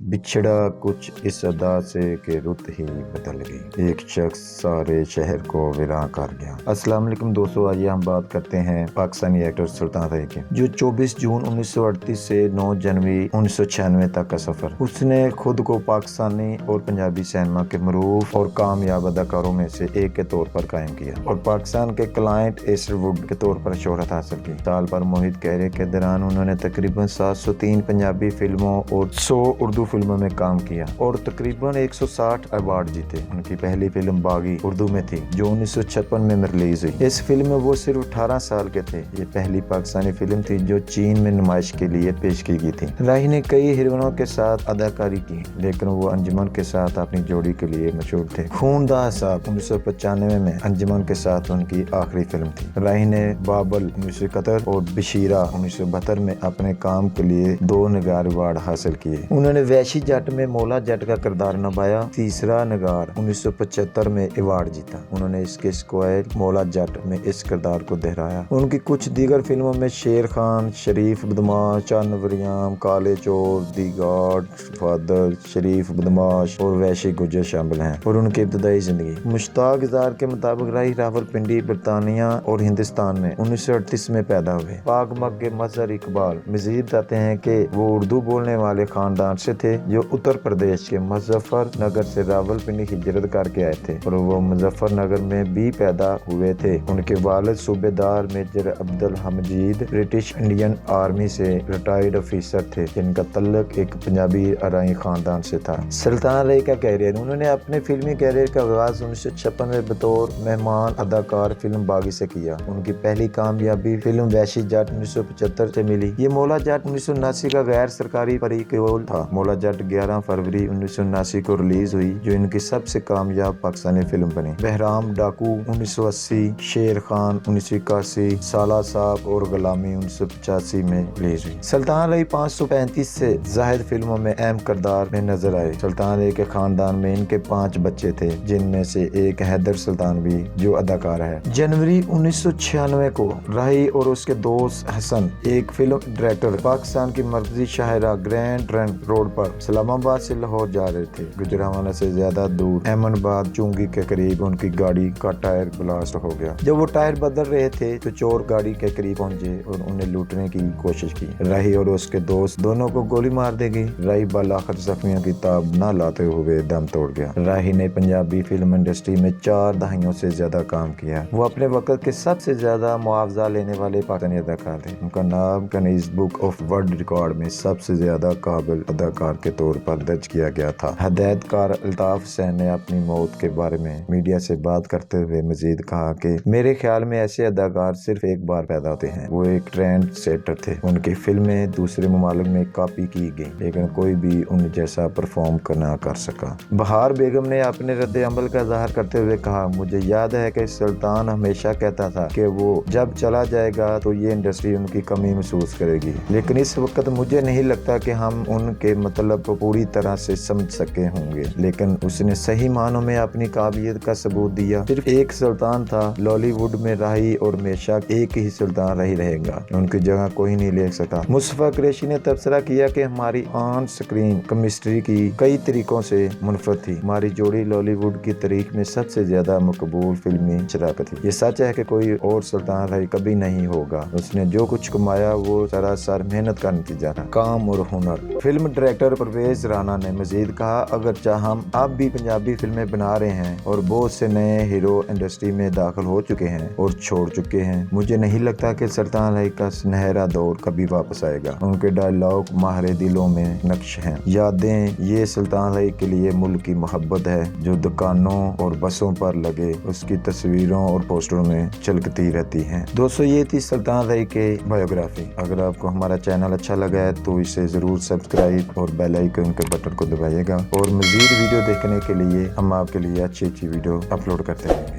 बिछड़ा कुछ इस अदा से कि रुत ही बदल गई, एक शख्स सारे शहर को वीरां कर गया। अस्सलाम वालेकुम दोस्तों, आइए हम बात करते हैं पाकिस्तानी एक्टर सुल्तान रही की, जो 24 जून 1938 से 9 जनवरी 1996 तक का सफर उसने खुद को पाकिस्तानी और पंजाबी सिनेमा के मरूफ और कामयाब अदाकारों में से एक के तौर पर कायम किया और पाकिस्तान के क्लाइंट एस्टरवुड के तौर पर शोहरत हासिल की। साल भर मोहित कैरियर के दौरान उन्होंने तकरीबन 703 पंजाबी फिल्मों और 100 उर्दू फिल्मों में काम किया और तकरीबन 160 अवार्ड जीते। उनकी पहली फिल्म बागी उर्दू में थी, जो 1956 में रिलीज हुई। इस फिल्म में वो सिर्फ 18 साल के थे। ये पहली पाकिस्तानी फिल्म थी जो चीन में नुमाइश के लिए पेश की गई थी। राही ने कई हीरोइनों के साथ अदाकारी की, लेकिन वो अंजुमन के साथ अपनी जोड़ी के लिए मशहूर थे। खून दा हिसाब 1995 में अंजुमन के साथ उनकी आखिरी फिल्म थी। राही ने बाबल 1971 और बशीरा 1972 में अपने काम के लिए 2 निगार अवार्ड हासिल किए। उन्होंने वैशी जट में मौला जट का किरदार निभाया। तीसरा निगार 1975 में अवार्ड जीता। उन्होंने इसके स्क्वायर मौला जट में इस किरदार को दोहराया। उनकी कुछ दीगर फिल्मों में शेर खान, शरीफ बदमाश, चन्न वरियाम, काले चोर, दी गॉड फादर, शरीफ बदमाश और वैशी गुजर शामिल हैं। और उनकी इब्तदाई जिंदगी मुश्ताक इज़हार के मुताबिक राही रावलपिंडी बरतानिया और हिंदुस्तान में 1938 में पैदा हुए। पाक मक के मजहर इकबाल मजीद बताते हैं कि वो उर्दू बोलने वाले खानदान से थे, जो उत्तर प्रदेश के मुजफ्फरनगर से रावलपिंडी हिजरत करके आए थे और वो मुजफ्फरनगर में भी पैदा हुए थे। उनके वालिद subedar major Abdul Hameed British Indian army से रिटायर्ड ऑफिसर थे, जिनका तल्लुक एक पंजाबी अराई खानदान से था। सुल्तान रही का कैरियर, उन्होंने अपने फिल्मी कैरियर का आगाज 1956 में बतौर मेहमान अदाकार फिल्म बागी से किया। उनकी पहली कामयाबी फिल्म वैशी जट 1975 से मिली। ये मौला जट 1979 का गैर सरकारी परिक्योल था। मौला जट 11 फरवरी 1979 को रिलीज हुई, जो इनकी सबसे कामयाब पाकिस्तानी फिल्म बनी। बहराम डाकू 1980, शेर खान 1981, साला साहब और गुलामी 1985 में रिलीज हुई। सुल्तान रही 535 से जायद फिल्मों में अहम किरदार में नजर आए। सुल्तान रही के खानदान में इनके 5 बच्चे थे, जिनमें से एक हैदर सुल्तान भी, जो अदाकार है। जनवरी 1996 को राही और उसके दोस्त हसन एक फिल्म डायरेक्टर पाकिस्तान की मर्कजी शाहरा ग्रैंड ट्रंक रोड पर इस्लामाबाद से लाहौर जा रहे थे। गुजरावाला से ज्यादा दूर अहमदाबाद चुंगी के करीब उनकी गाड़ी का टायर ब्लास्ट हो गया। जब वो टायर बदल रहे थे तो चोर गाड़ी के करीब पहुंचे और उन्हें लूटने की कोशिश की। राही और उसके दोस्त दोनों को गोली मार दी गई। राही बालाखिर जख्मियों की ताब न लाते हुए दम तोड़ गया। राही ने पंजाबी फिल्म इंडस्ट्री में 4 दहाइयों से ज्यादा काम किया। वो अपने वक्त के सबसे ज्यादा मुआवजा लेने वाले पाकिस्तानी अदाकार थे। उनका नाम Guinness book of world record में सबसे ज्यादा काबिल अदाकार के तौर पर दर्ज किया गया था। हिदायतकार अल्ताफ हुसैन ने अपनी मौत के बारे में मीडिया से बात करते हुए मजीद कहा कि मेरे ख्याल में ऐसे अदाकार सिर्फ एक बार पैदा होते हैं। वो एक ट्रेंड सेटर थे। उनकी फिल्में दूसरे ममालिक में कॉपी की गई, लेकिन कोई भी उन जैसा परफॉर्म ना कर सका। बहार बेगम ने अपने रद्द अमल का इज़हार करते हुए कहा, मुझे याद है कि सुल्तान हमेशा कहता था कि वो जब चला जाएगा तो ये इंडस्ट्री उनकी कमी महसूस करेगी, लेकिन इस वक्त मुझे नहीं लगता कि हम उनके मतलब को पूरी तरह से समझ सके होंगे। लेकिन उसने सही मानों में अपनी काबिलियत का सबूत दिया। सिर्फ एक सुल्तान था लॉलीवुड में, राही और हमेशा एक ही सुल्तान रही रहेगा। उनकी जगह कोई नहीं ले सका। मुस्तफा कुरैशी ने तबसरा किया कि हमारी ऑन स्क्रीन केमिस्ट्री की कई तरीकों से मुनफरद थी। हमारी जोड़ी लॉलीवुड की तारीख में सबसे ज्यादा मकबूल फिल्मी शराकत थी। ये सच है कि कोई और सुल्तान रही कभी नहीं होगा। उसने जो कुछ कमाया वो सरासर मेहनत का नतीजा था, काम और हुनर। फिल्म डायरेक्टर परवेज राणा ने मजीद कहा, अगर हम अब भी पंजाबी फिल्में बना रहे हैं और बहुत से नए हीरो इंडस्ट्री में दाखिल हो चुके हैं और छोड़ चुके हैं, मुझे नहीं लगता कि सुल्तान रही का सुनहरा दौर कभी वापस आएगा। उनके डायलॉग माहरे दिलों में नक्श हैं। यादें ये सुल्तान रही के लिए मुल्क की मोहब्बत है, जो दुकानों और बसों पर लगे उसकी तस्वीरों और पोस्टरों में चलकती रहती हैं। दोस्तों, ये थी सुल्तान रही के बायोग्राफी। अगर आपको हमारा चैनल अच्छा लगा है तो इसे जरूर सब्सक्राइब और बेल आइकन के बटन को दबाइएगा। और मजीद वीडियो देखने के लिए हम आपके लिए अच्छी वीडियो अपलोड करते रहेंगे।